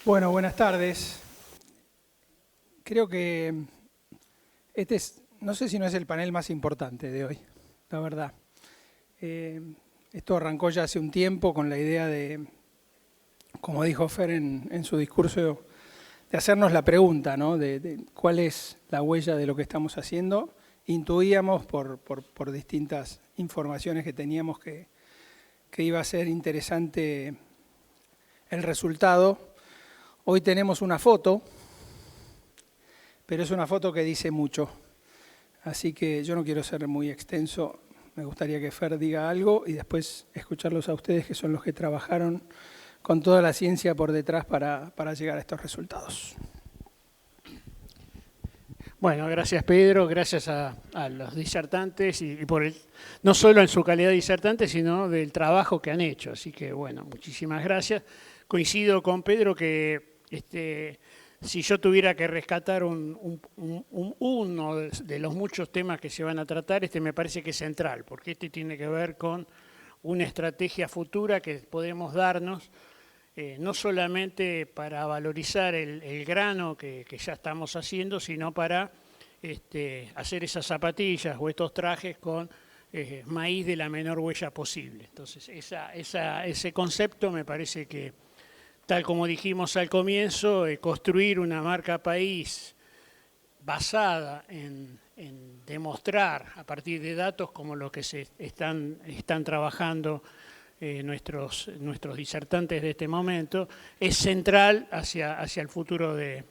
Bueno, buenas tardes. Creo que no sé si no es el panel más importante de hoy, la verdad. Eh, Esto arrancó ya hace un tiempo con la idea de, como dijo Fer en su discurso, de hacernos la pregunta, ¿no? De cuál es la huella de lo que estamos haciendo. Intuíamos por distintas informaciones que teníamos que iba a ser interesante el resultado. Hoy tenemos una foto, pero es una foto que dice mucho. Así que yo no quiero ser muy extenso, me gustaría que Fer diga algo y después escucharlos a ustedes, que son los que trabajaron con toda la ciencia por detrás para llegar a estos resultados. Bueno, gracias Pedro, gracias a los disertantes y por no solo en su calidad de disertantes, sino del trabajo que han hecho. Así que bueno, muchísimas gracias. Coincido con Pedro que si yo tuviera que rescatar uno de los muchos temas que se van a tratar, me parece que es central, porque tiene que ver con una estrategia futura que podemos darnos, no solamente para valorizar el grano que ya estamos haciendo, sino para hacer esas zapatillas o estos trajes con maíz de la menor huella posible. Entonces, ese concepto me parece que, tal como dijimos al comienzo, construir una marca país basada en demostrar a partir de datos como los que se están trabajando nuestros disertantes de este momento, es central hacia el futuro de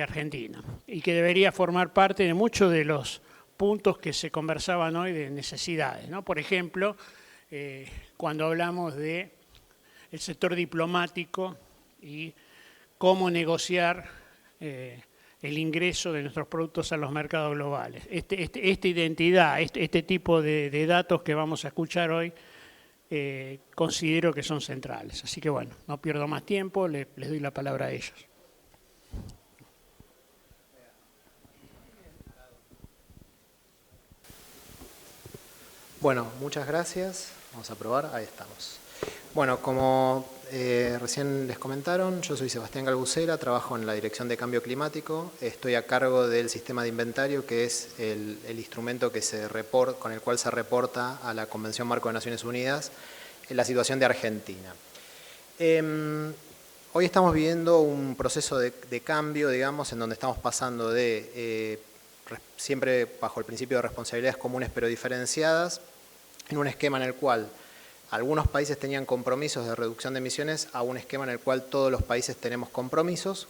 Argentina y que debería formar parte de muchos de los puntos que se conversaban hoy de necesidades, ¿no? Por ejemplo, cuando hablamos del sector diplomático y cómo negociar el ingreso de nuestros productos a los mercados globales. Esta identidad, este tipo de datos que vamos a escuchar hoy, considero que son centrales. Así que bueno, no pierdo más tiempo, les doy la palabra a ellos. Bueno, muchas gracias. Vamos a probar, ahí estamos. Bueno, como recién les comentaron, yo soy Sebastián Galbucera, trabajo en la Dirección de Cambio Climático, estoy a cargo del sistema de inventario, que es el instrumento con el cual se reporta a la Convención Marco de Naciones Unidas en la situación de Argentina. Hoy estamos viviendo un proceso de cambio, digamos, en donde estamos pasando de, siempre bajo el principio de responsabilidades comunes pero diferenciadas, en un esquema en el cual algunos países tenían compromisos de reducción de emisiones a un esquema en el cual todos los países tenemos compromisos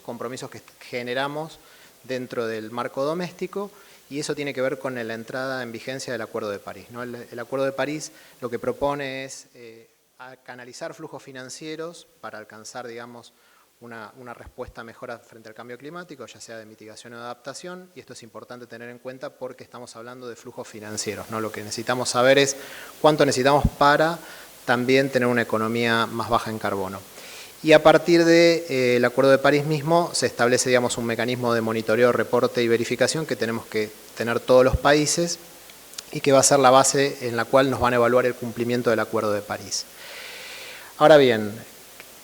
que generamos dentro del marco doméstico, y eso tiene que ver con la entrada en vigencia del Acuerdo de París, ¿no? El Acuerdo de París lo que propone es canalizar flujos financieros para alcanzar, digamos, una respuesta mejor frente al cambio climático, ya sea de mitigación o de adaptación, y esto es importante tener en cuenta porque estamos hablando de flujos financieros, ¿no? Lo que necesitamos saber es cuánto necesitamos para también tener una economía más baja en carbono. Y a partir del Acuerdo de París mismo se establece, digamos, un mecanismo de monitoreo, reporte y verificación que tenemos que tener todos los países y que va a ser la base en la cual nos van a evaluar el cumplimiento del Acuerdo de París. Ahora bien,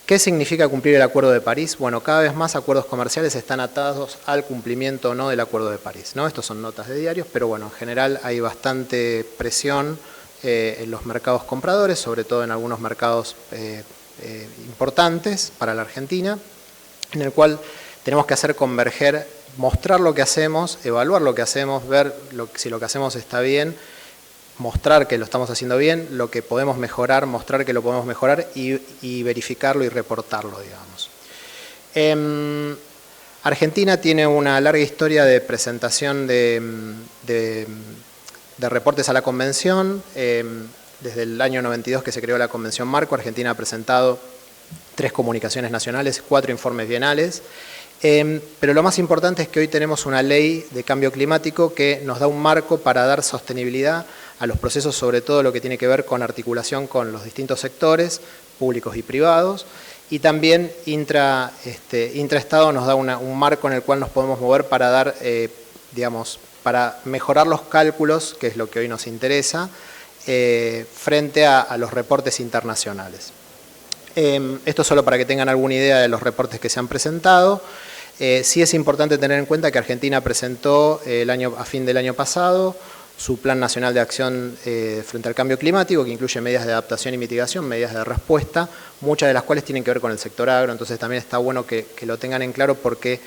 ¿qué significa cumplir el Acuerdo de París? Bueno, cada vez más acuerdos comerciales están atados al cumplimiento o no del Acuerdo de París, ¿no? Estos son notas de diarios, pero bueno, en general hay bastante presión en los mercados compradores, sobre todo en algunos mercados importantes para la Argentina, en el cual tenemos que hacer converger, mostrar lo que hacemos, evaluar lo que hacemos, ver si lo que hacemos está bien, mostrar que lo estamos haciendo bien, lo que podemos mejorar, mostrar que lo podemos mejorar y verificarlo y reportarlo, digamos. Argentina tiene una larga historia de presentación de reportes a la Convención. Desde el año 92 que se creó la Convención Marco, Argentina ha presentado 3 comunicaciones nacionales, 4 informes bienales. Pero lo más importante es que hoy tenemos una ley de cambio climático que nos da un marco para dar sostenibilidad a los procesos, sobre todo lo que tiene que ver con articulación con los distintos sectores, públicos y privados, y también intraestado nos da un marco en el cual nos podemos mover para dar, digamos, para mejorar los cálculos, que es lo que hoy nos interesa, frente a los reportes internacionales. Esto solo para que tengan alguna idea de los reportes que se han presentado. Sí es importante tener en cuenta que Argentina presentó a fin del año pasado su Plan Nacional de Acción frente al Cambio Climático, que incluye medidas de adaptación y mitigación, medidas de respuesta, muchas de las cuales tienen que ver con el sector agro, entonces también está bueno que lo tengan en claro porque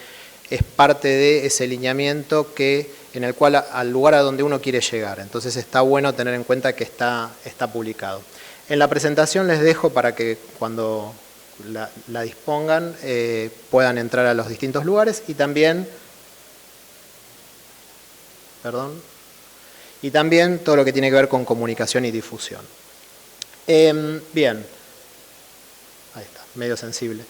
es parte de ese lineamiento en el cual al lugar a donde uno quiere llegar, entonces está bueno tener en cuenta que está publicado. En la presentación les dejo para que cuando la dispongan puedan entrar a los distintos lugares y también todo lo que tiene que ver con comunicación y difusión. Bien, ahí está, medio sensible.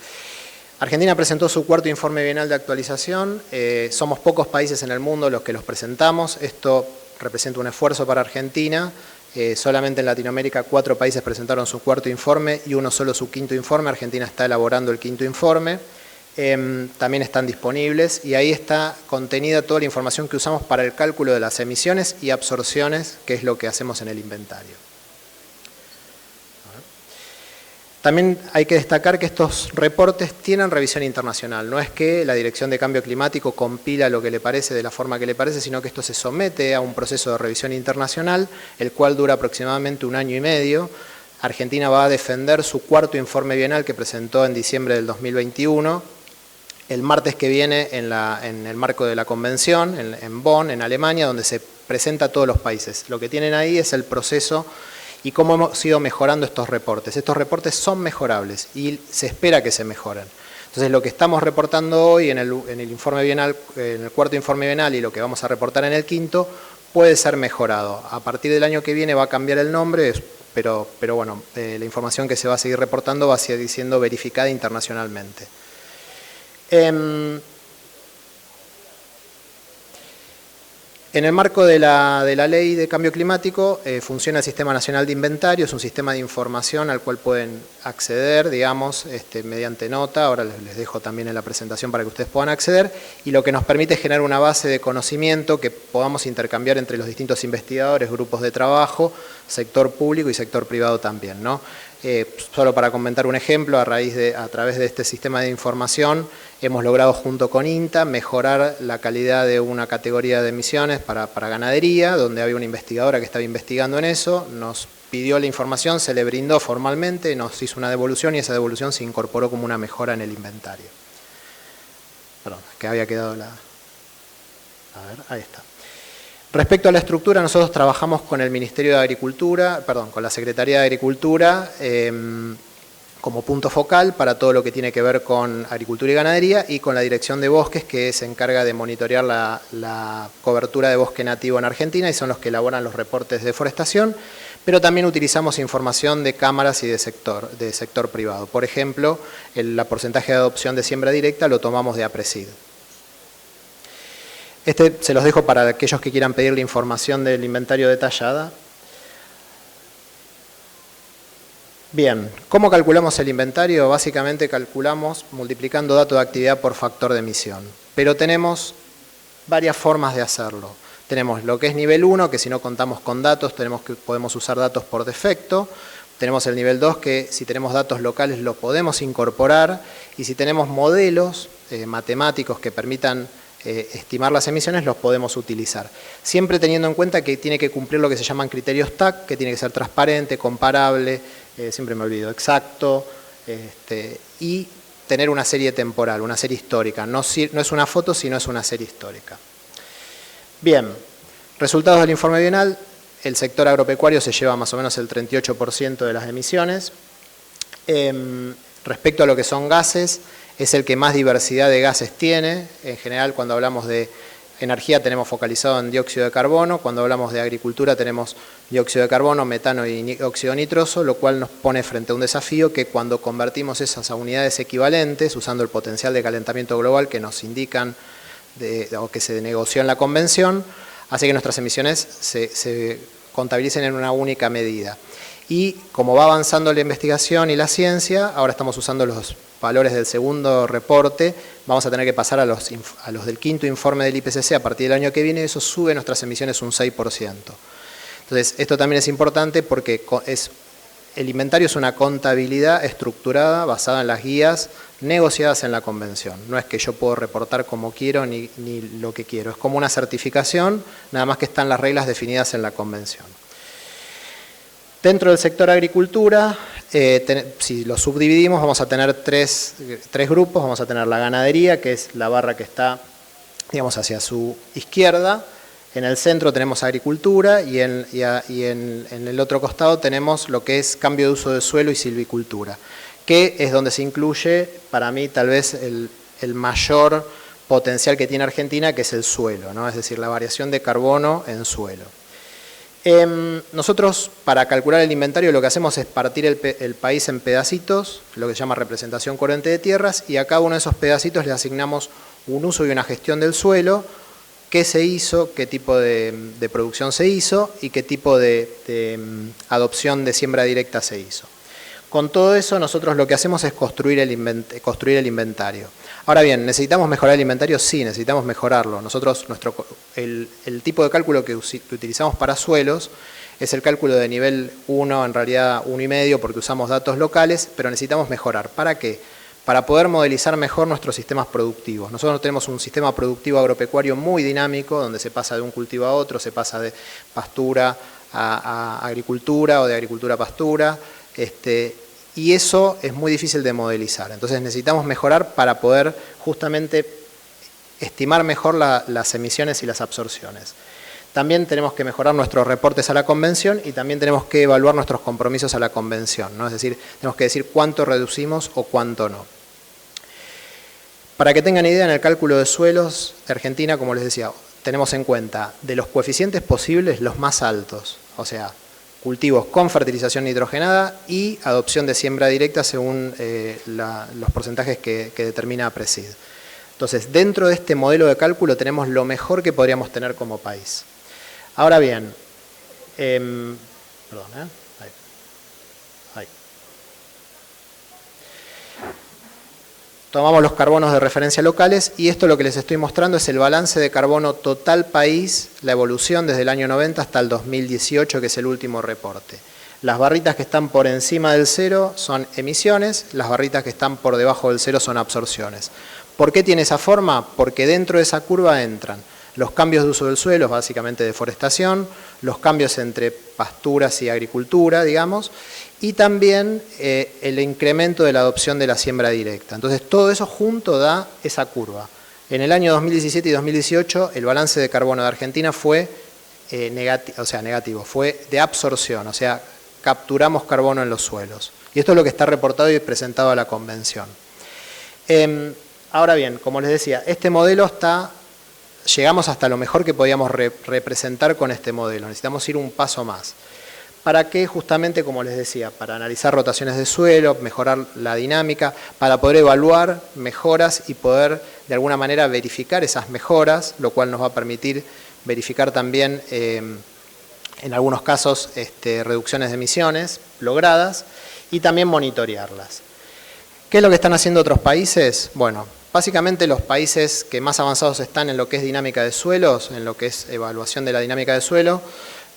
Argentina presentó su cuarto informe bienal de actualización. Somos pocos países en el mundo los que los presentamos. Esto representa un esfuerzo para Argentina. Solamente en Latinoamérica 4 países presentaron su cuarto informe y uno solo su quinto informe. Argentina está elaborando el quinto informe. También están disponibles y ahí está contenida toda la información que usamos para el cálculo de las emisiones y absorciones, que es lo que hacemos en el inventario. También hay que destacar que estos reportes tienen revisión internacional. No es que la Dirección de Cambio Climático compila lo que le parece de la forma que le parece, sino que esto se somete a un proceso de revisión internacional, el cual dura aproximadamente 1 año y medio. Argentina va a defender su cuarto informe bienal que presentó en diciembre del 2021, el martes que viene en el marco de la convención, en Bonn, en Alemania, donde se presenta a todos los países. Lo que tienen ahí es el proceso y cómo hemos ido mejorando estos reportes. Estos reportes son mejorables y se espera que se mejoren. Entonces, lo que estamos reportando hoy en el informe bienal, en el cuarto informe bienal y lo que vamos a reportar en el quinto, puede ser mejorado. A partir del año que viene va a cambiar el nombre, pero bueno, la información que se va a seguir reportando va a seguir siendo verificada internacionalmente. En el marco de la Ley de Cambio Climático funciona el Sistema Nacional de Inventario, es un sistema de información al cual pueden acceder, digamos, mediante nota, ahora les dejo también en la presentación para que ustedes puedan acceder, y lo que nos permite es generar una base de conocimiento que podamos intercambiar entre los distintos investigadores, grupos de trabajo, sector público y sector privado también, ¿no? Solo para comentar un ejemplo, a través de este sistema de información hemos logrado junto con INTA mejorar la calidad de una categoría de emisiones para ganadería, donde había una investigadora que estaba investigando en eso, nos pidió la información, se le brindó formalmente, nos hizo una devolución y esa devolución se incorporó como una mejora en el inventario. Perdón, que había quedado la... A ver, ahí está. Respecto a la estructura, nosotros trabajamos con el Ministerio de Agricultura, con la Secretaría de Agricultura como punto focal para todo lo que tiene que ver con agricultura y ganadería y con la Dirección de Bosques que se encarga de monitorear la cobertura de bosque nativo en Argentina y son los que elaboran los reportes de deforestación, pero también utilizamos información de cámaras y de sector privado. Por ejemplo, el porcentaje de adopción de siembra directa lo tomamos de APRESID. Se los dejo para aquellos que quieran pedir la información del inventario detallada. Bien, ¿cómo calculamos el inventario? Básicamente calculamos multiplicando datos de actividad por factor de emisión. Pero tenemos varias formas de hacerlo. Tenemos lo que es nivel 1, que si no contamos con datos, podemos usar datos por defecto. Tenemos el nivel 2, que si tenemos datos locales lo podemos incorporar. Y si tenemos modelos matemáticos que permitan estimar las emisiones, los podemos utilizar. Siempre teniendo en cuenta que tiene que cumplir lo que se llaman criterios TAC, que tiene que ser transparente, comparable, siempre me olvido, exacto, y tener una serie temporal, una serie histórica. No es una foto, sino es una serie histórica. Bien, resultados del informe bienal. El sector agropecuario se lleva más o menos el 38% de las emisiones. Respecto a lo que son gases, es el que más diversidad de gases tiene. En general, cuando hablamos de energía tenemos focalizado en dióxido de carbono, cuando hablamos de agricultura tenemos dióxido de carbono, metano y óxido nitroso, lo cual nos pone frente a un desafío que cuando convertimos esas a unidades equivalentes, usando el potencial de calentamiento global que nos indican o que se negoció en la convención, hace que nuestras emisiones se contabilicen en una única medida. Y como va avanzando la investigación y la ciencia, ahora estamos usando los valores del segundo reporte, vamos a tener que pasar a los del quinto informe del IPCC a partir del año que viene, y eso sube nuestras emisiones un 6%. Entonces, esto también es importante porque es el inventario es una contabilidad estructurada basada en las guías negociadas en la convención. No es que yo puedo reportar como quiero ni lo que quiero. Es como una certificación, nada más que están las reglas definidas en la convención. Dentro del sector agricultura, si lo subdividimos, vamos a tener tres grupos. Vamos a tener la ganadería, que es la barra que está, digamos, hacia su izquierda. En el centro tenemos agricultura y en el otro costado tenemos lo que es cambio de uso de suelo y silvicultura, que es donde se incluye, para mí, tal vez el mayor potencial que tiene Argentina, que es el suelo, ¿no? Es decir, la variación de carbono en suelo. Nosotros, para calcular el inventario, lo que hacemos es partir el país en pedacitos, lo que se llama representación coherente de tierras, y a cada uno de esos pedacitos le asignamos un uso y una gestión del suelo, qué se hizo, qué tipo de producción se hizo y qué tipo de adopción de siembra directa se hizo. Con todo eso, nosotros lo que hacemos es construir el inventario. Ahora bien, ¿necesitamos mejorar el inventario? Sí, necesitamos mejorarlo. Nosotros, el tipo de cálculo que utilizamos para suelos es el cálculo de nivel 1, en realidad 1,5, porque usamos datos locales, pero necesitamos mejorar. ¿Para qué? Para poder modelizar mejor nuestros sistemas productivos. Nosotros tenemos un sistema productivo agropecuario muy dinámico, donde se pasa de un cultivo a otro, se pasa de pastura a agricultura o de agricultura a pastura, y eso es muy difícil de modelizar. Entonces necesitamos mejorar para poder justamente estimar mejor las emisiones y las absorciones. También tenemos que mejorar nuestros reportes a la convención y también tenemos que evaluar nuestros compromisos a la convención, ¿no? Es decir, tenemos que decir cuánto reducimos o cuánto no. Para que tengan idea, en el cálculo de suelos de Argentina, como les decía, tenemos en cuenta de los coeficientes posibles los más altos, o sea, cultivos con fertilización nitrogenada y adopción de siembra directa según los porcentajes que determina PRESID. Entonces, dentro de este modelo de cálculo tenemos lo mejor que podríamos tener como país. Ahora bien, tomamos los carbonos de referencia locales y esto lo que les estoy mostrando es el balance de carbono total país, la evolución desde el año 90 hasta el 2018, que es el último reporte. Las barritas que están por encima del cero son emisiones, las barritas que están por debajo del cero son absorciones. ¿Por qué tiene esa forma? Porque dentro de esa curva entran los cambios de uso del suelo, básicamente deforestación, los cambios entre pasturas y agricultura, digamos, y también el incremento de la adopción de la siembra directa. Entonces, todo eso junto da esa curva. En el año 2017 y 2018, el balance de carbono de Argentina fue negativo, fue de absorción, o sea, capturamos carbono en los suelos. Y esto es lo que está reportado y presentado a la convención. Ahora bien, como les decía, este modelo llegamos hasta lo mejor que podíamos representar con este modelo. Necesitamos ir un paso más. ¿Para qué? Justamente, como les decía, para analizar rotaciones de suelo, mejorar la dinámica, para poder evaluar mejoras y poder de alguna manera verificar esas mejoras, lo cual nos va a permitir verificar también, en algunos casos, reducciones de emisiones logradas y también monitorearlas. ¿Qué es lo que están haciendo otros países? Bueno, básicamente los países que más avanzados están en lo que es dinámica de suelos, en lo que es evaluación de la dinámica de suelo,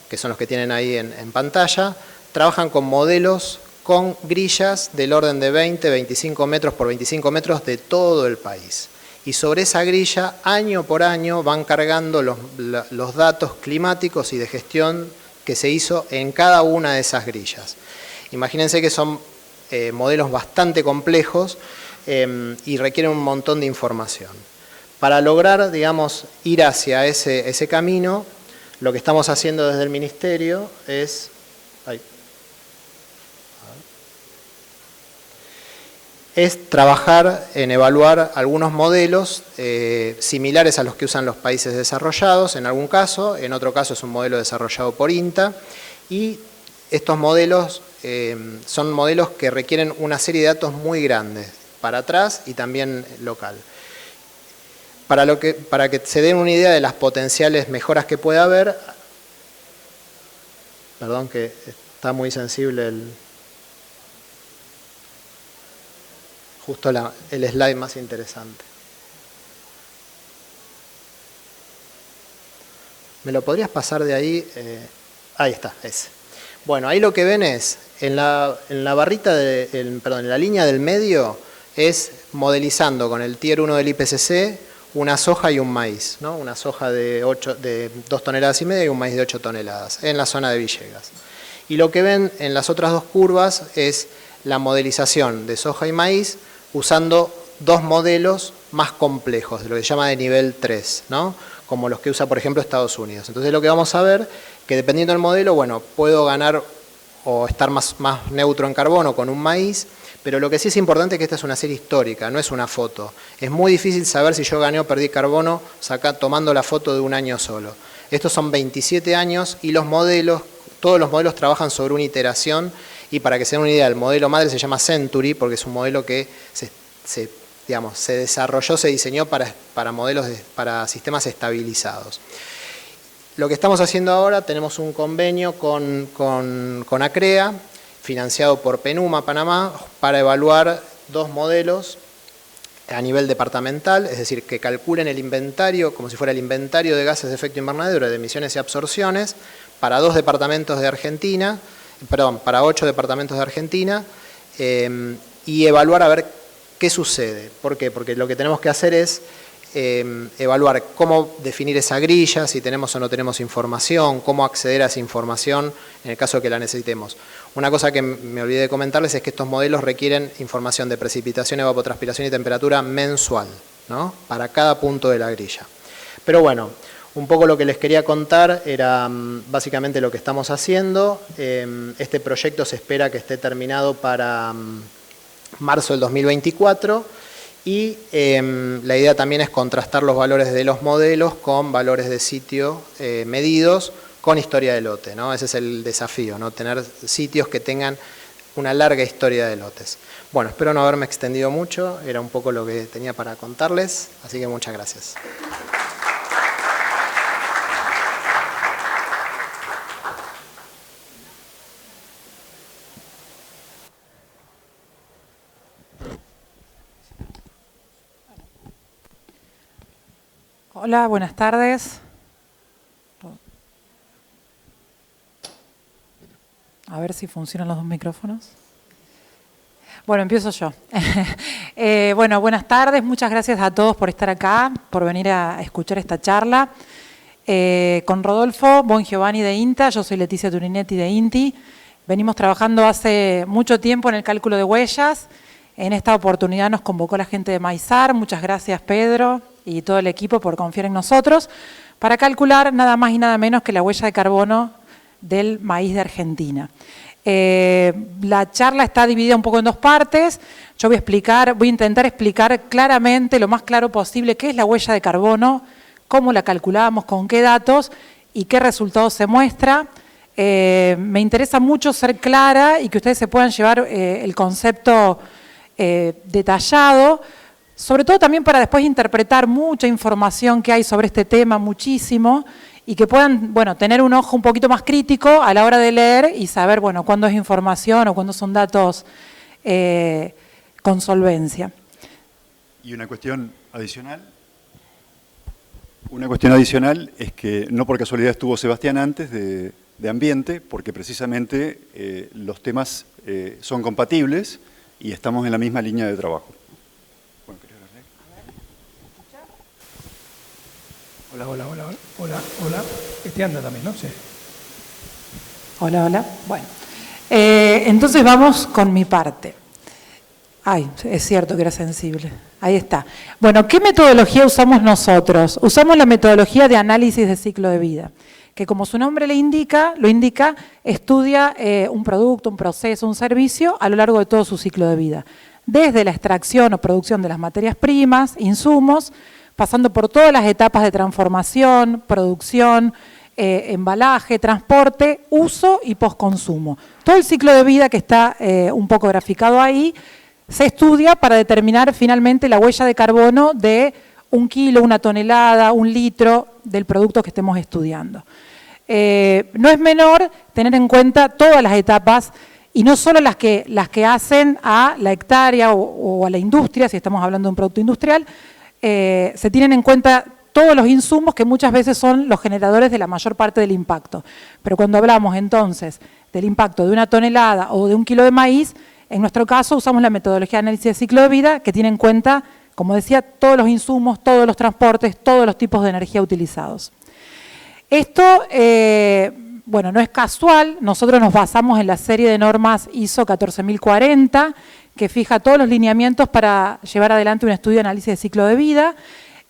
que son los que tienen ahí en pantalla, trabajan con modelos con grillas del orden de 20, 25 metros por 25 metros de todo el país. Y sobre esa grilla, año por año, van cargando los datos climáticos y de gestión que se hizo en cada una de esas grillas. Imagínense que son modelos bastante complejos y requieren un montón de información. Para lograr, digamos, ir hacia ese camino, lo que estamos haciendo desde el Ministerio es trabajar en evaluar algunos modelos similares a los que usan los países desarrollados, en algún caso, en otro caso es un modelo desarrollado por INTA, y estos modelos son modelos que requieren una serie de datos muy grandes, para atrás y también local. Para que se den una idea de las potenciales mejoras que puede haber, perdón que está muy sensible justo el slide más interesante. ¿Me lo podrías pasar de ahí? Ahí está, ese. Bueno, ahí lo que ven es, en la barrita, en la línea del medio, es modelizando con el Tier 1 del IPCC una soja y un maíz, ¿no? Una soja de 2,5 toneladas y un maíz de 8 toneladas, en la zona de Villegas. Y lo que ven en las otras dos curvas es la modelización de soja y maíz usando dos modelos más complejos, de lo que se llama de nivel 3, ¿no? Como los que usa, por ejemplo, Estados Unidos. Entonces lo que vamos a ver, que dependiendo del modelo, bueno, puedo ganar o estar más neutro en carbono con un maíz, pero lo que sí es importante es que esta es una serie histórica, no es una foto. Es muy difícil saber si yo gané o perdí carbono tomando la foto de un año solo. Estos son 27 años y los modelos, todos los modelos trabajan sobre una iteración, y para que se den una idea, el modelo madre se llama Century porque es un modelo que se desarrolló, se diseñó para sistemas estabilizados. Lo que estamos haciendo ahora, tenemos un convenio con ACREA, financiado por PENUMA, Panamá, para evaluar dos modelos a nivel departamental, es decir, que calculen el inventario, como si fuera el inventario de gases de efecto invernadero, de emisiones y absorciones, para 2 departamentos de Argentina, para 8 departamentos de Argentina, y evaluar a ver qué sucede. ¿Por qué? Porque lo que tenemos que hacer es evaluar cómo definir esa grilla, si tenemos o no tenemos información, cómo acceder a esa información en el caso de que la necesitemos. Una cosa que me olvidé de comentarles es que estos modelos requieren información de precipitación, evapotranspiración y temperatura mensual, ¿no? Para cada punto de la grilla. Pero bueno, un poco lo que les quería contar era básicamente lo que estamos haciendo. Este proyecto se espera que esté terminado para marzo del 2024. Y la idea también es contrastar los valores de los modelos con valores de sitio medidos con historia de lote, ¿no? Ese es el desafío, ¿no? Tener sitios que tengan una larga historia de lotes. Bueno, espero no haberme extendido mucho, era un poco lo que tenía para contarles, así que muchas gracias. Hola, buenas tardes. A ver si funcionan los dos micrófonos. Bueno, empiezo yo. Bueno, buenas tardes. Muchas gracias a todos por estar acá, por venir a escuchar esta charla. Con Rodolfo Bongiovanni de INTA, yo soy Leticia Turinetti de INTI. Venimos trabajando hace mucho tiempo en el cálculo de huellas. En esta oportunidad nos convocó la gente de Maizar. Muchas gracias, Pedro, y todo el equipo por confiar en nosotros, para calcular nada más y nada menos que la huella de carbono del maíz de Argentina. La charla está dividida un poco en dos partes. Yo voy a intentar explicar claramente, lo más claro posible, qué es la huella de carbono, cómo la calculamos, con qué datos y qué resultados se muestra. Me interesa mucho ser clara y que ustedes se puedan llevar el concepto detallado, sobre todo también para después interpretar mucha información que hay sobre este tema, muchísimo, y que puedan, bueno, tener un ojo un poquito más crítico a la hora de leer y saber, bueno, cuándo es información o cuándo son datos con solvencia. Y una cuestión adicional. Una cuestión adicional es que no por casualidad estuvo Sebastián antes de ambiente, porque precisamente los temas son compatibles y estamos en la misma línea de trabajo. Hola. Este anda también, ¿no? Sí. Hola. Bueno, entonces vamos con mi parte. Ay, es cierto que era sensible. Ahí está. Bueno, ¿qué metodología usamos nosotros? Usamos la metodología de análisis de ciclo de vida, que como su nombre lo indica, estudia un producto, un proceso, un servicio a lo largo de todo su ciclo de vida. Desde la extracción o producción de las materias primas, insumos, pasando por todas las etapas de transformación, producción, embalaje, transporte, uso y postconsumo. Todo el ciclo de vida que está un poco graficado ahí, se estudia para determinar finalmente la huella de carbono de 1 kilo, 1 tonelada, 1 litro del producto que estemos estudiando. No es menor tener en cuenta todas las etapas y no solo las que hacen a la hectárea o a la industria, si estamos hablando de un producto industrial, se tienen en cuenta todos los insumos que muchas veces son los generadores de la mayor parte del impacto. Pero cuando hablamos entonces del impacto de una tonelada o de 1 kilo de maíz, en nuestro caso usamos la metodología de análisis de ciclo de vida que tiene en cuenta, como decía, todos los insumos, todos los transportes, todos los tipos de energía utilizados. Esto, bueno, no es casual, nosotros nos basamos en la serie de normas ISO 14040, que fija todos los lineamientos para llevar adelante un estudio de análisis de ciclo de vida,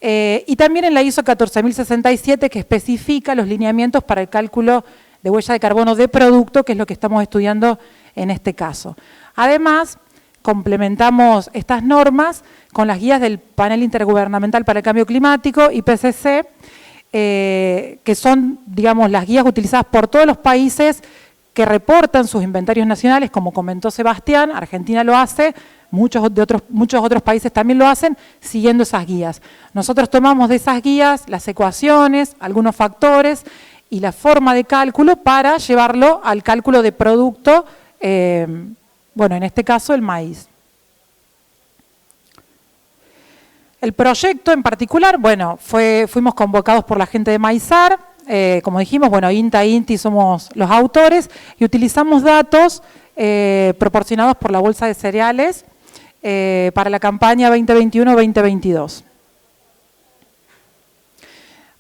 y también en la ISO 14067, que especifica los lineamientos para el cálculo de huella de carbono de producto, que es lo que estamos estudiando en este caso. Además, complementamos estas normas con las guías del Panel Intergubernamental para el Cambio Climático, IPCC, que son, digamos, las guías utilizadas por todos los países que reportan sus inventarios nacionales, como comentó Sebastián. Argentina lo hace, muchos otros países también lo hacen, siguiendo esas guías. Nosotros tomamos de esas guías las ecuaciones, algunos factores y la forma de cálculo para llevarlo al cálculo de producto, bueno, en este caso el maíz. El proyecto en particular, bueno, fuimos convocados por la gente de Maizar, como dijimos, bueno, INTA, INTI somos los autores, y utilizamos datos proporcionados por la Bolsa de Cereales para la campaña 2021-2022.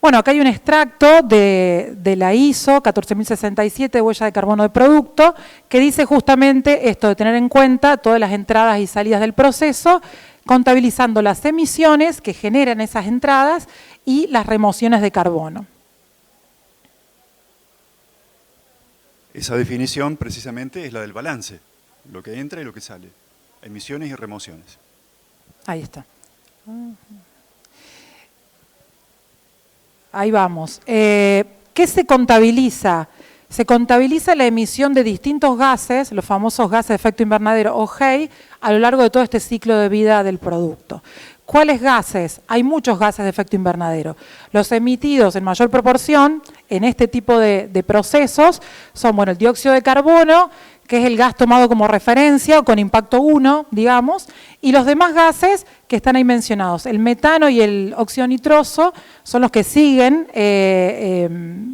Bueno, acá hay un extracto de la ISO 14067 de huella de carbono de producto, que dice justamente esto de tener en cuenta todas las entradas y salidas del proceso, contabilizando las emisiones que generan esas entradas y las remociones de carbono. Esa definición precisamente es la del balance, lo que entra y lo que sale, emisiones y remociones. Ahí está. Ahí vamos. ¿Qué se contabiliza? Se contabiliza la emisión de distintos gases, los famosos gases de efecto invernadero o GEI, a lo largo de todo este ciclo de vida del producto. ¿Cuáles gases? Hay muchos gases de efecto invernadero. Los emitidos en mayor proporción en este tipo de procesos son, bueno, el dióxido de carbono, que es el gas tomado como referencia o con impacto 1, digamos, y los demás gases que están ahí mencionados. El metano y el óxido nitroso son los que siguen,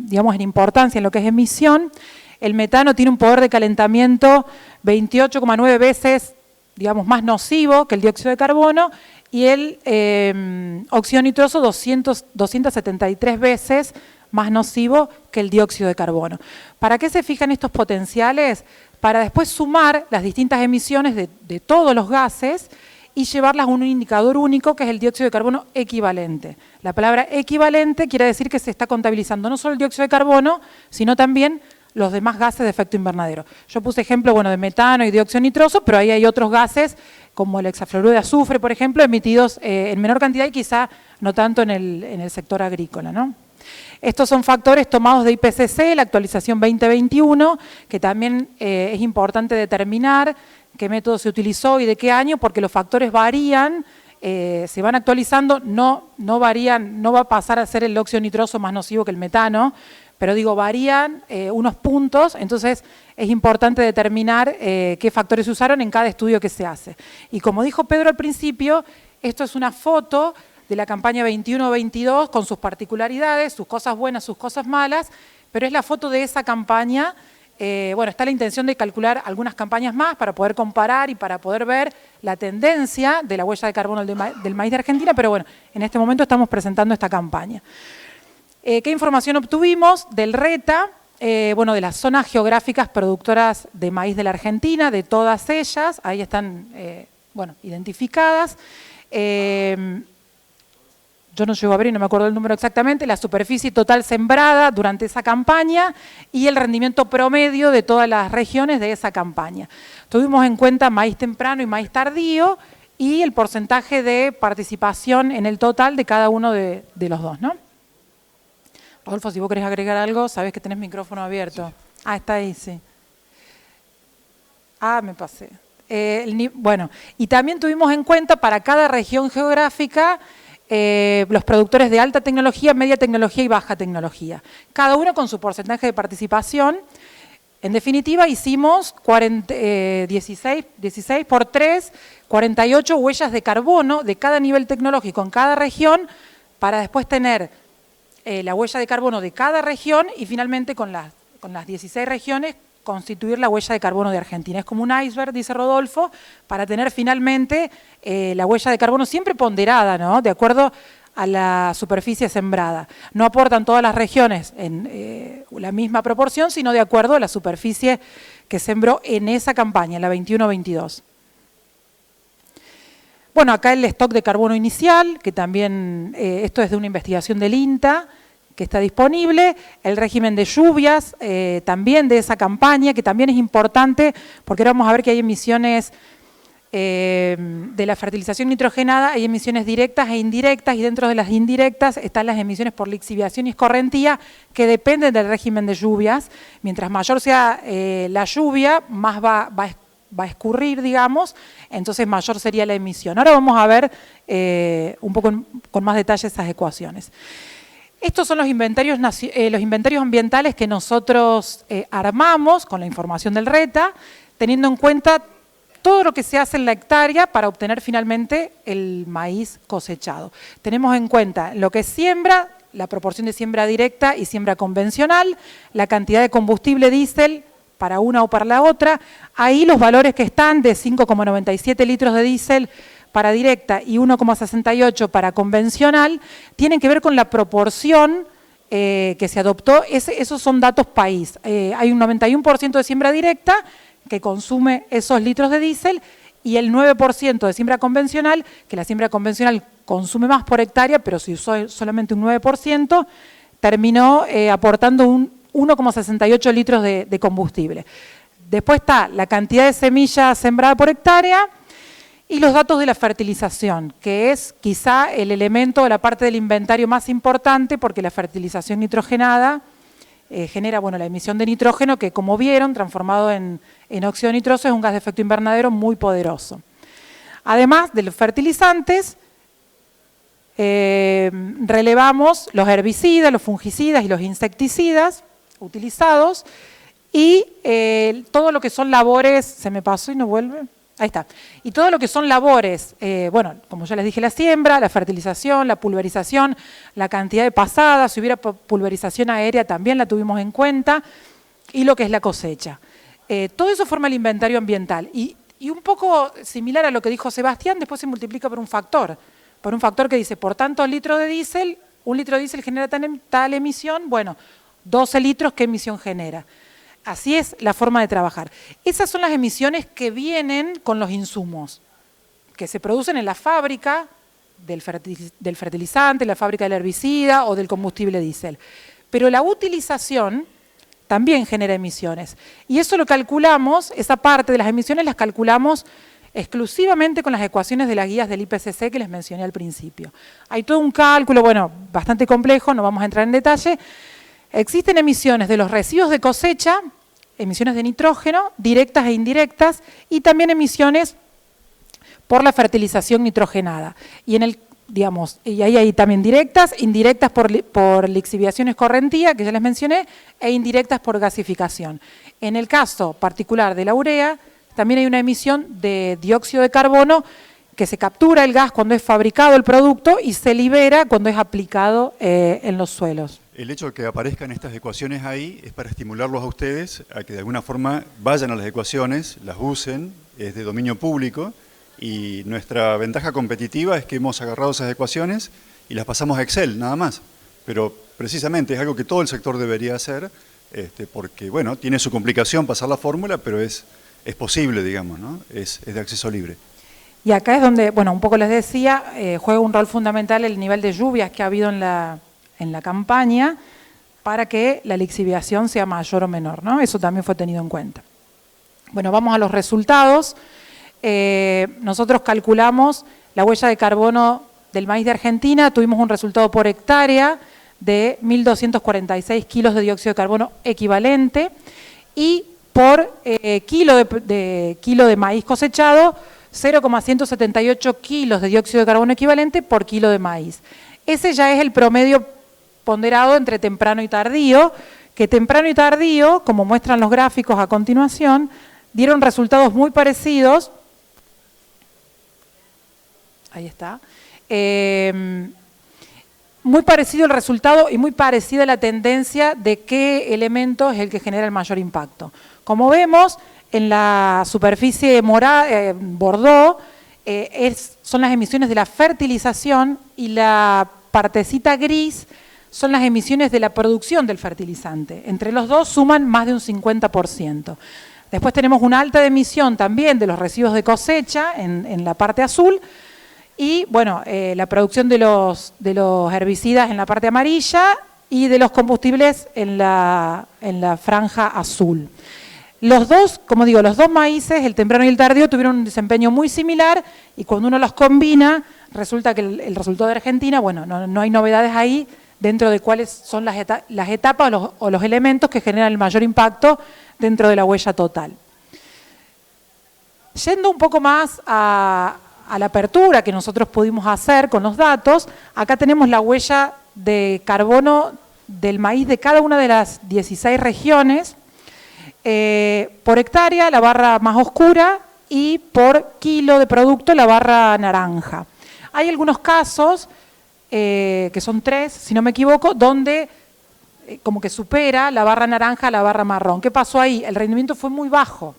digamos, en importancia en lo que es emisión. El metano tiene un poder de calentamiento 28,9 veces, digamos, más nocivo que el dióxido de carbono, y el óxido nitroso 273 veces más nocivo que el dióxido de carbono. ¿Para qué se fijan estos potenciales? Para después sumar las distintas emisiones de todos los gases y llevarlas a un indicador único, que es el dióxido de carbono equivalente. La palabra equivalente quiere decir que se está contabilizando no solo el dióxido de carbono, sino también los demás gases de efecto invernadero. Yo puse ejemplo, bueno, de metano y dióxido nitroso, pero ahí hay otros gases, como el hexafluoruro de azufre, por ejemplo, emitidos en menor cantidad y quizá no tanto en el sector agrícola, ¿no? Estos son factores tomados de IPCC, la actualización 2021, que también es importante determinar qué método se utilizó y de qué año, porque los factores varían, se van actualizando, no varían, no va a pasar a ser el óxido nitroso más nocivo que el metano, pero digo, varían unos puntos, entonces es importante determinar qué factores se usaron en cada estudio que se hace. Y como dijo Pedro al principio, esto es una foto de la campaña 21-22 con sus particularidades, sus cosas buenas, sus cosas malas, pero es la foto de esa campaña. Bueno, está la intención de calcular algunas campañas más para poder comparar y para poder ver la tendencia de la huella de carbono del maíz de Argentina, pero bueno, en este momento estamos presentando esta campaña. ¿Qué información obtuvimos del RETA? Bueno, de las zonas geográficas productoras de maíz de la Argentina, de todas ellas, ahí están, bueno, identificadas. Yo no llego a ver y no me acuerdo el número exactamente, la superficie total sembrada durante esa campaña y el rendimiento promedio de todas las regiones de esa campaña. Tuvimos en cuenta maíz temprano y maíz tardío y el porcentaje de participación en el total de cada uno de los dos, ¿no? Rodolfo, si vos querés agregar algo, sabés que tenés micrófono abierto. Sí. Ah, está ahí, sí. Ah, me pasé. Bueno, y también tuvimos en cuenta para cada región geográfica los productores de alta tecnología, media tecnología y baja tecnología. Cada uno con su porcentaje de participación. En definitiva, hicimos 16 por 3, 48 huellas de carbono de cada nivel tecnológico en cada región para después tener la huella de carbono de cada región y finalmente con las 16 regiones constituir la huella de carbono de Argentina. Es como un iceberg, dice Rodolfo, para tener finalmente la huella de carbono siempre ponderada, ¿no?, de acuerdo a la superficie sembrada. No aportan todas las regiones en la misma proporción, sino de acuerdo a la superficie que sembró en esa campaña, en la 21-22. Bueno, acá el stock de carbono inicial, que también, esto es de una investigación del INTA, que está disponible, el régimen de lluvias, también de esa campaña, que también es importante, porque ahora vamos a ver que hay emisiones de la fertilización nitrogenada, hay emisiones directas e indirectas, y dentro de las indirectas están las emisiones por lixiviación y escorrentía, que dependen del régimen de lluvias. Mientras mayor sea la lluvia, más va a escurrir, digamos, entonces mayor sería la emisión. Ahora vamos a ver un poco con más detalle esas ecuaciones. Estos son los inventarios ambientales que nosotros armamos con la información del RETA, teniendo en cuenta todo lo que se hace en la hectárea para obtener finalmente el maíz cosechado. Tenemos en cuenta lo que es siembra, la proporción de siembra directa y siembra convencional, la cantidad de combustible diésel para una o para la otra. Ahí los valores que están de 5,97 litros de diésel para directa y 1,68 para convencional tienen que ver con la proporción que se adoptó. Esos son datos país. Hay un 91% de siembra directa que consume esos litros de diésel y el 9% de siembra convencional, que la siembra convencional consume más por hectárea, pero si usó solamente un 9%, terminó aportando un 1,68 litros de combustible. Después está la cantidad de semillas sembrada por hectárea y los datos de la fertilización, que es quizá el elemento o la parte del inventario más importante, porque la fertilización nitrogenada genera, bueno, la emisión de nitrógeno, que como vieron, transformado en óxido nitroso, es un gas de efecto invernadero muy poderoso. Además de los fertilizantes, relevamos los herbicidas, los fungicidas y los insecticidas utilizados, y todo lo que son labores, se me pasó y no vuelve, ahí está, y todo lo que son labores, bueno, como ya les dije, la siembra, la fertilización, la pulverización, la cantidad de pasadas, si hubiera pulverización aérea también la tuvimos en cuenta, y lo que es la cosecha. Todo eso forma el inventario ambiental, y un poco similar a lo que dijo Sebastián, después se multiplica por un factor que dice, por tantos litros de diésel, un litro de diésel genera tal emisión, bueno, 12 litros, ¿qué emisión genera? Así es la forma de trabajar. Esas son las emisiones que vienen con los insumos, que se producen en la fábrica del fertilizante, la fábrica del herbicida o del combustible diésel. Pero la utilización también genera emisiones. Y eso lo calculamos, esa parte de las emisiones las calculamos exclusivamente con las ecuaciones de las guías del IPCC que les mencioné al principio. Hay todo un cálculo, bueno, bastante complejo, no vamos a entrar en detalle. Existen emisiones de los residuos de cosecha, emisiones de nitrógeno, directas e indirectas, y también emisiones por la fertilización nitrogenada. Y y ahí hay también directas, indirectas por lixiviación escorrentía, que ya les mencioné, e indirectas por gasificación. En el caso particular de la urea, también hay una emisión de dióxido de carbono que se captura el gas cuando es fabricado el producto y se libera cuando es aplicado en los suelos. El hecho de que aparezcan estas ecuaciones ahí es para estimularlos a ustedes a que de alguna forma vayan a las ecuaciones, las usen, es de dominio público, y nuestra ventaja competitiva es que hemos agarrado esas ecuaciones y las pasamos a Excel, nada más. Pero precisamente es algo que todo el sector debería hacer, porque bueno, tiene su complicación pasar la fórmula, pero es posible, digamos, ¿no? Es de acceso libre. Y acá es donde, bueno, un poco les decía, juega un rol fundamental el nivel de lluvias que ha habido en la campaña para que la lixiviación sea mayor o menor, ¿no? Eso también fue tenido en cuenta. Bueno, vamos a los resultados. Nosotros calculamos la huella de carbono del maíz de Argentina, tuvimos un resultado por hectárea de 1.246 kilos de dióxido de carbono equivalente, y por kilo de maíz cosechado, 0,178 kilos de dióxido de carbono equivalente por kilo de maíz. Ese ya es el promedio ponderado entre temprano y tardío, que temprano y tardío, como muestran los gráficos a continuación, dieron resultados muy parecidos. Ahí está. Muy parecido el resultado y muy parecida la tendencia de qué elemento es el que genera el mayor impacto. Como vemos, en la superficie bordó son las emisiones de la fertilización y la partecita gris son las emisiones de la producción del fertilizante. Entre los dos suman más de un 50%. Después tenemos una alta emisión también de los residuos de cosecha en la parte azul y bueno, la producción de los herbicidas en la parte amarilla y de los combustibles en la franja azul. Los dos, como digo, los dos maíces, el temprano y el tardío, tuvieron un desempeño muy similar y cuando uno los combina, resulta que el resultado de Argentina, bueno, no hay novedades ahí dentro de cuáles son las etapas o los elementos que generan el mayor impacto dentro de la huella total. Yendo un poco más a la apertura que nosotros pudimos hacer con los datos, acá tenemos la huella de carbono del maíz de cada una de las 16 regiones, por hectárea la barra más oscura y por kilo de producto la barra naranja. Hay algunos casos, que son 3, si no me equivoco, donde como que supera la barra naranja a la barra marrón. ¿Qué pasó ahí? El rendimiento fue muy bajo.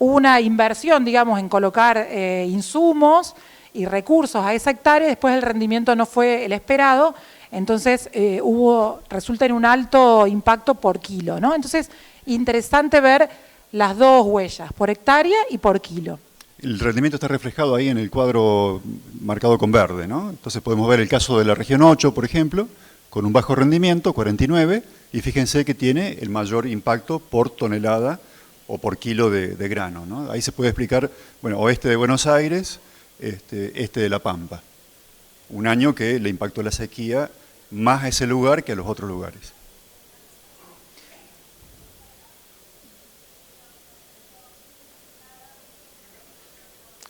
Hubo una inversión, digamos, en colocar insumos y recursos a esa hectárea, después el rendimiento no fue el esperado, entonces resulta en un alto impacto por kilo, ¿no? Entonces, interesante ver las dos huellas, por hectárea y por kilo. El rendimiento está reflejado ahí en el cuadro marcado con verde, ¿no? Entonces podemos ver el caso de la región 8, por ejemplo, con un bajo rendimiento, 49, y fíjense que tiene el mayor impacto por tonelada o por kilo de grano, ¿no? Ahí se puede explicar, bueno, oeste de Buenos Aires, este de La Pampa. Un año que le impactó la sequía más a ese lugar que a los otros lugares.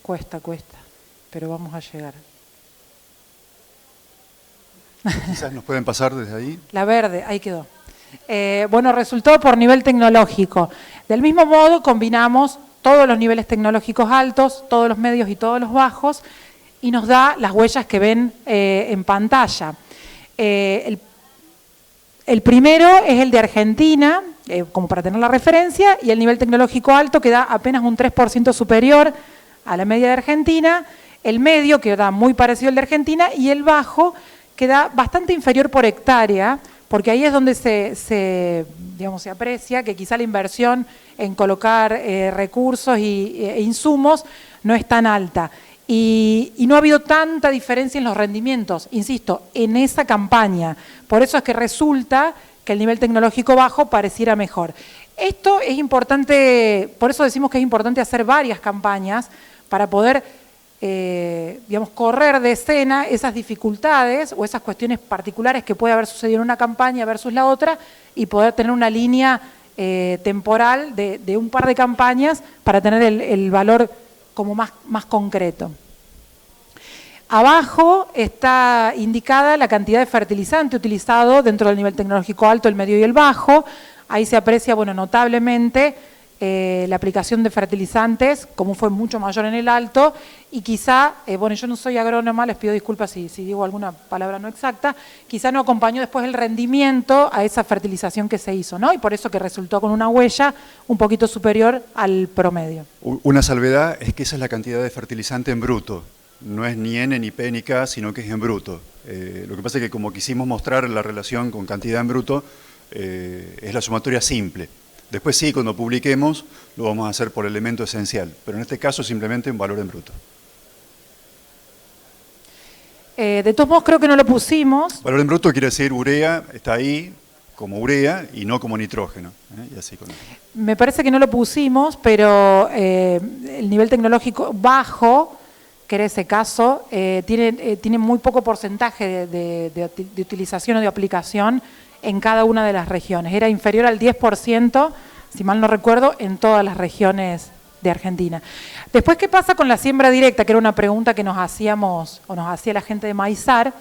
Cuesta, pero vamos a llegar. Quizás nos pueden pasar desde ahí. La verde, ahí quedó. Bueno, resultó por nivel tecnológico. Del mismo modo, combinamos todos los niveles tecnológicos altos, todos los medios y todos los bajos, y nos da las huellas que ven en pantalla. El primero es el de Argentina, como para tener la referencia, y el nivel tecnológico alto que da apenas un 3% superior a la media de Argentina, el medio que da muy parecido al de Argentina y el bajo que da bastante inferior por hectárea, porque ahí es donde se aprecia que quizá la inversión en colocar recursos e insumos no es tan alta. Y no ha habido tanta diferencia en los rendimientos, insisto, en esa campaña. Por eso es que resulta que el nivel tecnológico bajo pareciera mejor. Esto es importante, por eso decimos que es importante hacer varias campañas para poder, correr de escena esas dificultades o esas cuestiones particulares que puede haber sucedido en una campaña versus la otra y poder tener una línea temporal de un par de campañas para tener el valor como más concreto. Abajo está indicada la cantidad de fertilizante utilizado dentro del nivel tecnológico alto, el medio y el bajo. Ahí se aprecia, notablemente la aplicación de fertilizantes, como fue mucho mayor en el alto, y quizá, yo no soy agrónoma, les pido disculpas si digo alguna palabra no exacta, quizá no acompañó después el rendimiento a esa fertilización que se hizo, ¿no? Y por eso que resultó con una huella un poquito superior al promedio. Una salvedad es que esa es la cantidad de fertilizante en bruto, no es ni N, ni P, ni K, sino que es en bruto. Lo que pasa es que como quisimos mostrar la relación con cantidad en bruto, es la sumatoria simple. Después sí, cuando publiquemos, lo vamos a hacer por elemento esencial, pero en este caso simplemente un valor en bruto. De todos modos creo que no lo pusimos. Valor en bruto quiere decir urea, está ahí como urea y no como nitrógeno. Y así con eso. Me parece que no lo pusimos, pero el nivel tecnológico bajo, que era ese caso, tiene muy poco porcentaje de utilización o de aplicación en cada una de las regiones. Era inferior al 10%, si mal no recuerdo, en todas las regiones de Argentina. Después, ¿qué pasa con la siembra directa? Que era una pregunta que nos hacía la gente de Maizar.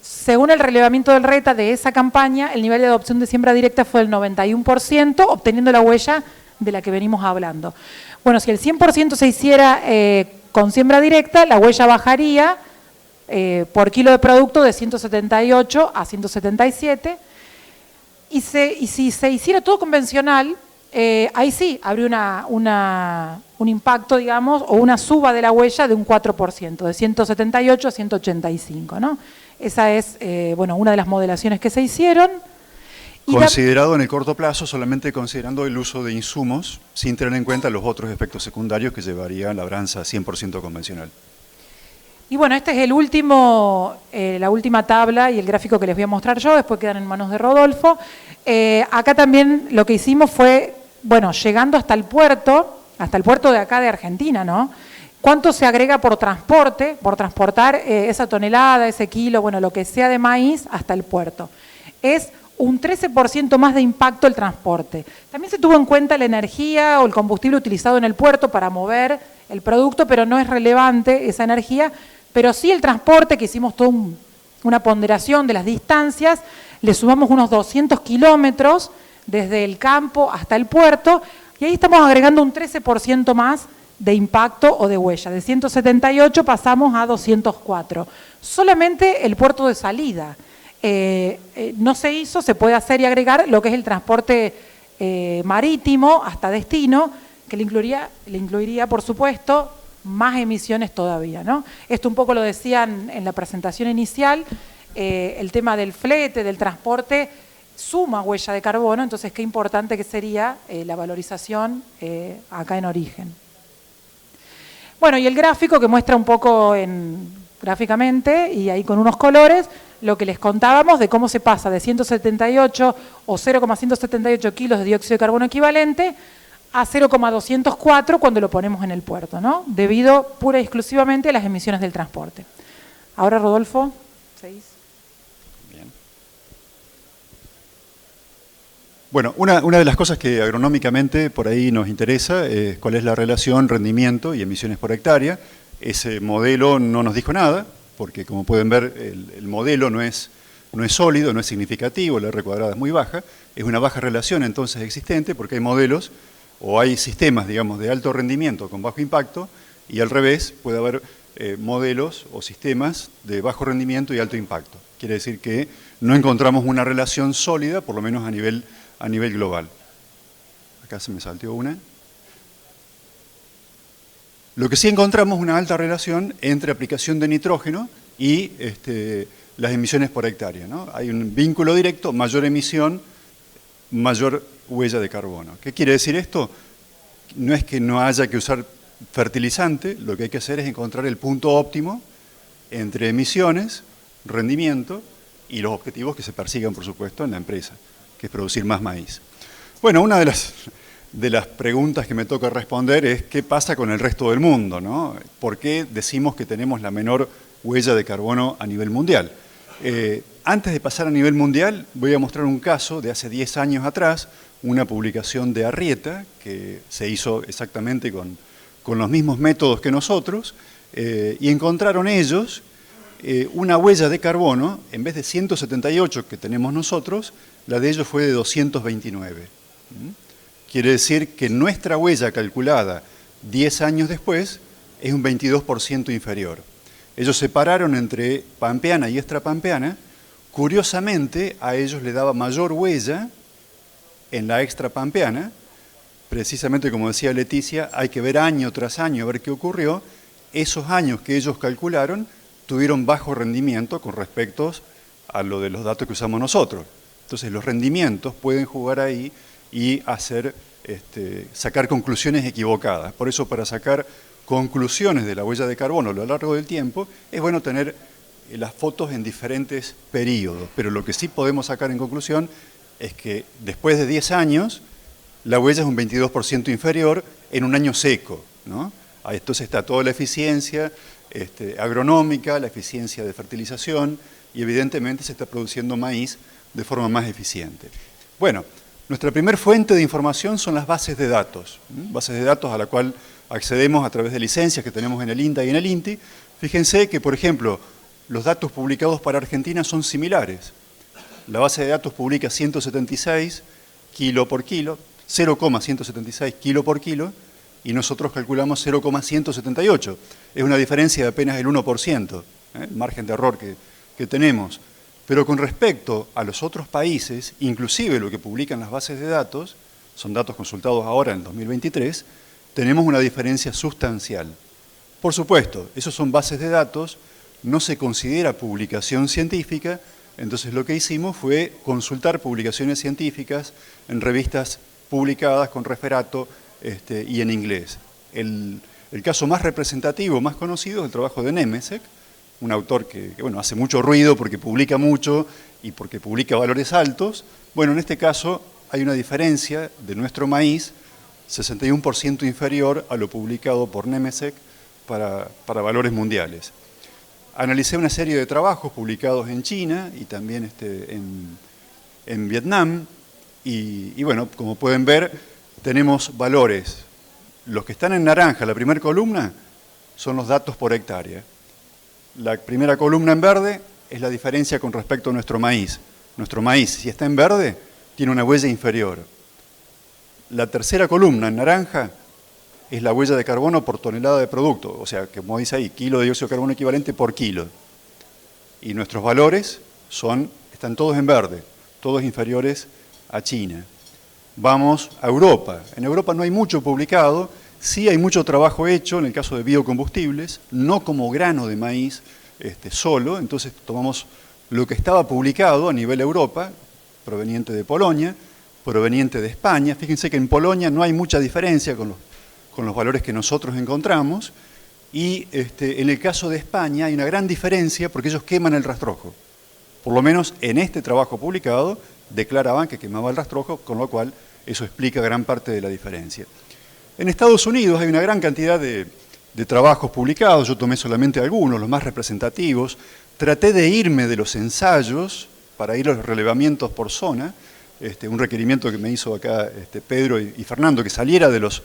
Según el relevamiento del RETA de esa campaña, el nivel de adopción de siembra directa fue del 91%, obteniendo la huella de la que venimos hablando. Bueno, si el 100% se hiciera con siembra directa, la huella bajaría por kilo de producto de 178 a 177, y si se hiciera todo convencional, ahí sí habría un impacto, digamos, o una suba de la huella de un 4%, de 178 a 185, ¿no? Esa es, bueno, una de las modelaciones que se hicieron. Considerado en el corto plazo, solamente considerando el uso de insumos, sin tener en cuenta los otros efectos secundarios que llevaría a labranza 100% convencional. Y bueno, este es el último, la última tabla y el gráfico que les voy a mostrar yo, después quedan en manos de Rodolfo. Acá también lo que hicimos fue, bueno, llegando hasta el puerto de acá de Argentina, ¿no? ¿Cuánto se agrega por transporte, por transportar esa tonelada, ese kilo, bueno, lo que sea de maíz hasta el puerto? Es un 13% más de impacto el transporte. También se tuvo en cuenta la energía o el combustible utilizado en el puerto para mover el producto, pero no es relevante esa energía, pero sí el transporte, que hicimos toda una ponderación de las distancias, le sumamos unos 200 kilómetros desde el campo hasta el puerto, y ahí estamos agregando un 13% más de impacto o de huella. De 178 pasamos a 204. Solamente el puerto de salida. No se hizo, se puede hacer y agregar lo que es el transporte marítimo hasta destino, que le incluiría, por supuesto, más emisiones todavía, ¿no? Esto un poco lo decían en la presentación inicial, el tema del flete, del transporte, suma huella de carbono, entonces qué importante que sería la valorización acá en origen. Bueno, y el gráfico que muestra un poco gráficamente, y ahí con unos colores, lo que les contábamos de cómo se pasa de 178 o 0,178 kilos de dióxido de carbono equivalente a 0,204 cuando lo ponemos en el puerto, ¿no? Debido pura y exclusivamente a las emisiones del transporte. Ahora, Rodolfo, ¿seguís? Bien. Bueno, una de las cosas que agronómicamente por ahí nos interesa es cuál es la relación rendimiento y emisiones por hectárea. Ese modelo no nos dijo nada, porque como pueden ver, el modelo no es sólido, no es significativo, la R cuadrada es muy baja, es una baja relación entonces existente, porque hay modelos o hay sistemas, digamos, de alto rendimiento con bajo impacto, y al revés, puede haber modelos o sistemas de bajo rendimiento y alto impacto. Quiere decir que no encontramos una relación sólida, por lo menos a nivel global. Acá se me salteó una. Lo que sí encontramos es una alta relación entre aplicación de nitrógeno y las emisiones por hectárea, ¿no? Hay un vínculo directo, mayor emisión, mayor huella de carbono. ¿Qué quiere decir esto? No es que no haya que usar fertilizante, lo que hay que hacer es encontrar el punto óptimo entre emisiones, rendimiento y los objetivos que se persigan, por supuesto, en la empresa, que es producir más maíz. Bueno, una de las preguntas que me toca responder es qué pasa con el resto del mundo, ¿no? ¿Por qué decimos que tenemos la menor huella de carbono a nivel mundial? Antes de pasar a nivel mundial, voy a mostrar un caso de hace 10 años atrás, una publicación de Arrieta, que se hizo exactamente con los mismos métodos que nosotros, y encontraron ellos una huella de carbono, en vez de 178 que tenemos nosotros, la de ellos fue de 229. Quiere decir que nuestra huella calculada 10 años después es un 22% inferior. Ellos separaron entre pampeana y extrapampeana. Curiosamente, a ellos le daba mayor huella en la extrapampeana. Precisamente como decía Leticia, hay que ver año tras año a ver qué ocurrió. Esos años que ellos calcularon tuvieron bajo rendimiento con respecto a lo de los datos que usamos nosotros. Entonces los rendimientos pueden jugar ahí y sacar conclusiones equivocadas. Por eso, para sacar conclusiones de la huella de carbono a lo largo del tiempo, es bueno tener las fotos en diferentes periodos. Pero lo que sí podemos sacar en conclusión es que después de 10 años, la huella es un 22% inferior en un año seco, ¿no? Entonces está toda la eficiencia agronómica, la eficiencia de fertilización, y evidentemente se está produciendo maíz de forma más eficiente. Bueno, nuestra primera fuente de información son las bases de datos, bases de datos a la cual accedemos a través de licencias que tenemos en el INTA y en el INTI. Fíjense que, por ejemplo, los datos publicados para Argentina son similares. La base de datos publica 176 kilo por kilo, 0,176 kilo por kilo, y nosotros calculamos 0,178. Es una diferencia de apenas el 1%, el margen de error que tenemos. Pero con respecto a los otros países, inclusive lo que publican las bases de datos, son datos consultados ahora en el 2023, tenemos una diferencia sustancial. Por supuesto, esos son bases de datos, no se considera publicación científica, entonces lo que hicimos fue consultar publicaciones científicas en revistas publicadas con referato y en inglés. El caso más representativo, más conocido, es el trabajo de Nemesek, un autor que bueno, hace mucho ruido porque publica mucho y porque publica valores altos. Bueno, en este caso hay una diferencia de nuestro maíz 61% inferior a lo publicado por Nemesek para valores mundiales. Analicé una serie de trabajos publicados en China y también en Vietnam y bueno, como pueden ver, tenemos valores. Los que están en naranja, la primera columna, son los datos por hectárea. La primera columna en verde es la diferencia con respecto a nuestro maíz. Nuestro maíz, si está en verde, tiene una huella inferior. La tercera columna en naranja es la huella de carbono por tonelada de producto, o sea, que como dice ahí, kilo de dióxido de carbono equivalente por kilo. Y nuestros valores están todos en verde, todos inferiores a China. Vamos a Europa. En Europa no hay mucho publicado, sí hay mucho trabajo hecho en el caso de biocombustibles, no como grano de maíz solo, entonces tomamos lo que estaba publicado a nivel Europa, proveniente de Polonia, proveniente de España. Fíjense que en Polonia no hay mucha diferencia con los valores que nosotros encontramos, y en el caso de España hay una gran diferencia porque ellos queman el rastrojo. Por lo menos en este trabajo publicado declaraban que quemaba el rastrojo, con lo cual eso explica gran parte de la diferencia. En Estados Unidos hay una gran cantidad de trabajos publicados, yo tomé solamente algunos, los más representativos. Traté de irme de los ensayos para ir a los relevamientos por zona, un requerimiento que me hizo acá Pedro y Fernando, que saliera de los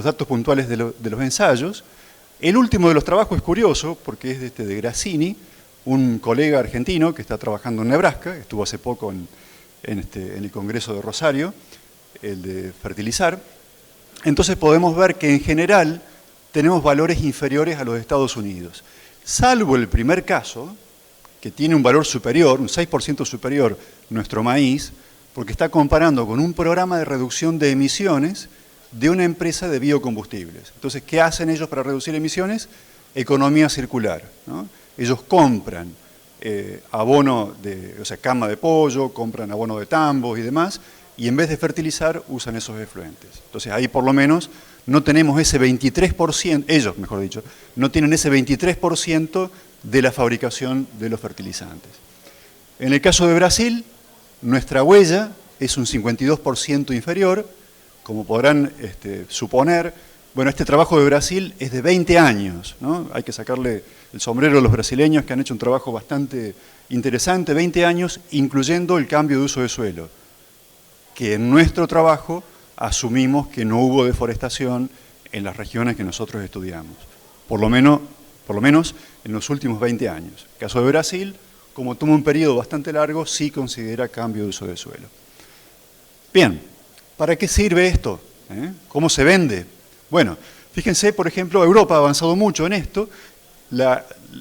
datos puntuales de los ensayos. El último de los trabajos es curioso, porque es de Grassini, un colega argentino que está trabajando en Nebraska, estuvo hace poco en el Congreso de Rosario, el de fertilizar. Entonces podemos ver que en general tenemos valores inferiores a los de Estados Unidos, salvo el primer caso, que tiene un valor superior, un 6% superior nuestro maíz, porque está comparando con un programa de reducción de emisiones de una empresa de biocombustibles. Entonces, ¿qué hacen ellos para reducir emisiones? Economía circular, ¿no? Ellos compran abono, o sea, cama de pollo, compran abono de tambos y demás, y en vez de fertilizar, usan esos efluentes. Entonces, ahí por lo menos no tenemos ese 23%, ellos, mejor dicho, no tienen ese 23% de la fabricación de los fertilizantes. En el caso de Brasil, nuestra huella es un 52% inferior, como podrán suponer. Bueno, este trabajo de Brasil es de 20 años, ¿no? Hay que sacarle el sombrero a los brasileños que han hecho un trabajo bastante interesante, 20 años, incluyendo el cambio de uso de suelo, que en nuestro trabajo asumimos que no hubo deforestación en las regiones que nosotros estudiamos, por lo menos en los últimos 20 años. El caso de Brasil, como toma un periodo bastante largo, sí considera cambio de uso de suelo. Bien, ¿para qué sirve esto? ¿Cómo se vende? Bueno, fíjense, por ejemplo, Europa ha avanzado mucho en esto.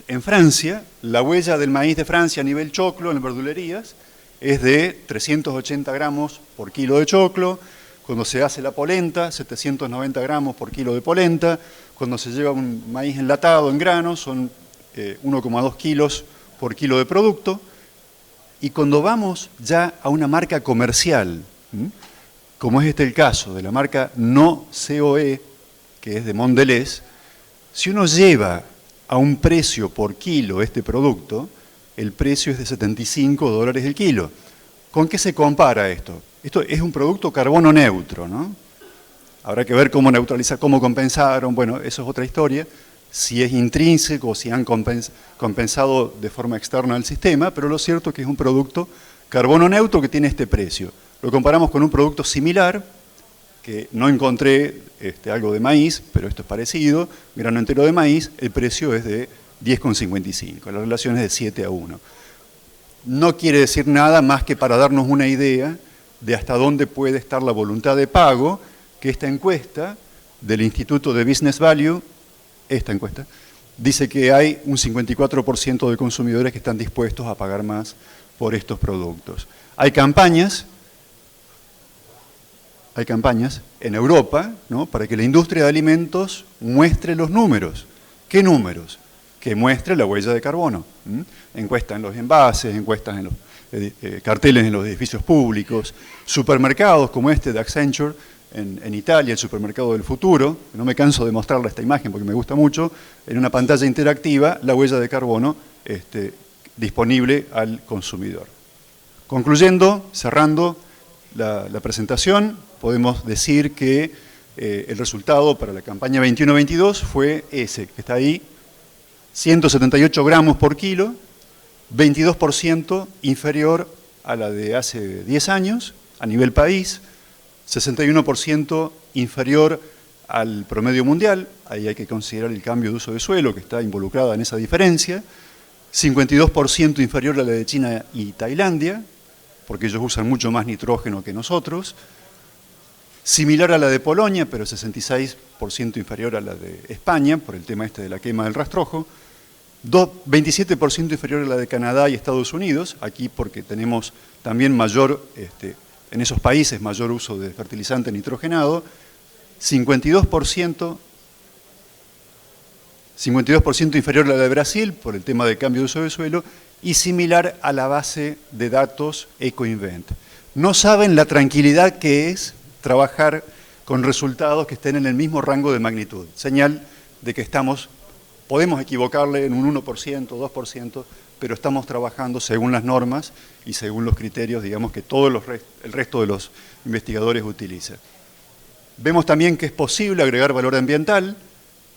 En Francia, la huella del maíz de Francia a nivel choclo en verdulerías es de 380 gramos por kilo de choclo. Cuando se hace la polenta, 790 gramos por kilo de polenta. Cuando se lleva un maíz enlatado en granos, son 1,2 kilos por kilo de producto. Y cuando vamos ya a una marca comercial, como es el caso de la marca No COE, que es de Mondelez, si uno lleva a un precio por kilo este producto, el precio es de $75 el kilo. ¿Con qué se compara esto? Esto es un producto carbono neutro, ¿no? Habrá que ver cómo neutralizar, cómo compensaron, bueno, eso es otra historia, si es intrínseco o si han compensado de forma externa al sistema, pero lo cierto es que es un producto carbono neutro que tiene este precio. Lo comparamos con un producto similar, que no encontré algo de maíz, pero esto es parecido, grano entero de maíz, el precio es de 10,55, la relación es de 7:1. No quiere decir nada más que para darnos una idea de hasta dónde puede estar la voluntad de pago, que esta encuesta del Instituto de Business Value, esta encuesta, dice que hay un 54% de consumidores que están dispuestos a pagar más por estos productos. Hay campañas hay campañas en Europa, ¿no?, para que la industria de alimentos muestre los números. ¿Qué números? Que muestre la huella de carbono. Encuestas en los envases, encuestas en los carteles en los edificios públicos, supermercados como este de Accenture en Italia, el supermercado del futuro. No me canso de mostrarle esta imagen porque me gusta mucho, en una pantalla interactiva, la huella de carbono disponible al consumidor. Concluyendo, cerrando la presentación, podemos decir que el resultado para la campaña 21-22 fue ese, que está ahí, 178 gramos por kilo, 22% inferior a la de hace 10 años a nivel país, 61% inferior al promedio mundial, ahí hay que considerar el cambio de uso de suelo que está involucrado en esa diferencia, 52% inferior a la de China y Tailandia, porque ellos usan mucho más nitrógeno que nosotros, similar a la de Polonia, pero 66% inferior a la de España, por el tema de la quema del rastrojo, 27% inferior a la de Canadá y Estados Unidos, aquí porque tenemos también mayor, en esos países, mayor uso de fertilizante nitrogenado, 52% inferior a la de Brasil, por el tema de cambio de uso de suelo, y similar a la base de datos EcoInvent. No saben la tranquilidad que es trabajar con resultados que estén en el mismo rango de magnitud, señal de que podemos equivocarle en un 1%, 2%, pero estamos trabajando según las normas y según los criterios, digamos, que el resto de los investigadores utiliza. Vemos también que es posible agregar valor ambiental,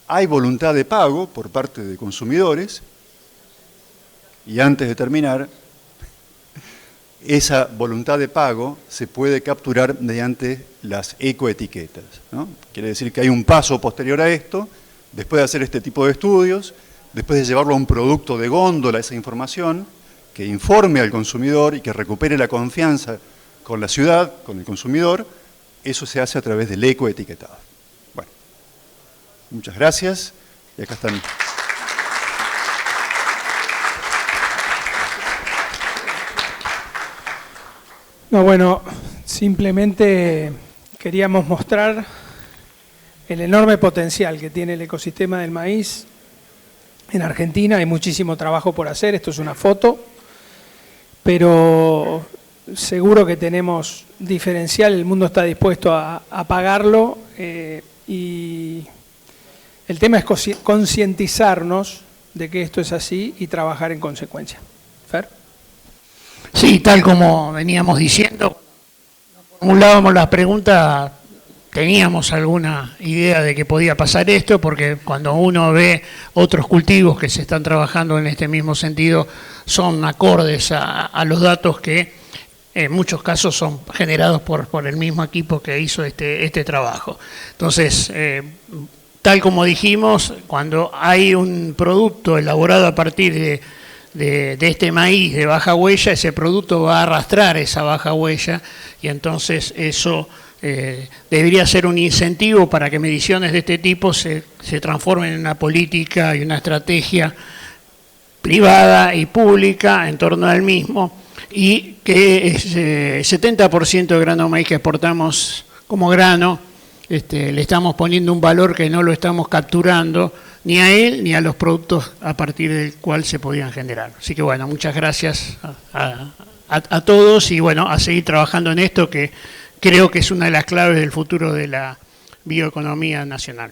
hay voluntad de pago por parte de consumidores, y antes de terminar, esa voluntad de pago se puede capturar mediante las ecoetiquetas, ¿no? Quiere decir que hay un paso posterior a esto, después de hacer este tipo de estudios, después de llevarlo a un producto de góndola, esa información, que informe al consumidor y que recupere la confianza con la ciudad, con el consumidor, eso se hace a través del ecoetiquetado. Bueno, muchas gracias y acá están. No, bueno, simplemente queríamos mostrar el enorme potencial que tiene el ecosistema del maíz en Argentina. Hay muchísimo trabajo por hacer, esto es una foto, pero seguro que tenemos diferencial, el mundo está dispuesto a pagarlo y el tema es concientizarnos de que esto es así y trabajar en consecuencia. ¿Fer? Sí, tal como veníamos diciendo, formulábamos las preguntas, teníamos alguna idea de que podía pasar esto, porque cuando uno ve otros cultivos que se están trabajando en este mismo sentido, son acordes a los datos que en muchos casos son generados por el mismo equipo que hizo este trabajo. Entonces, tal como dijimos, cuando hay un producto elaborado a partir de este maíz de baja huella, ese producto va a arrastrar esa baja huella y entonces eso debería ser un incentivo para que mediciones de este tipo se transformen en una política y una estrategia privada y pública en torno al mismo, y que ese 70% de grano de maíz que exportamos como grano, le estamos poniendo un valor que no lo estamos capturando ni a él ni a los productos a partir del cual se podían generar. Así que bueno, muchas gracias a todos y bueno, a seguir trabajando en esto que creo que es una de las claves del futuro de la bioeconomía nacional.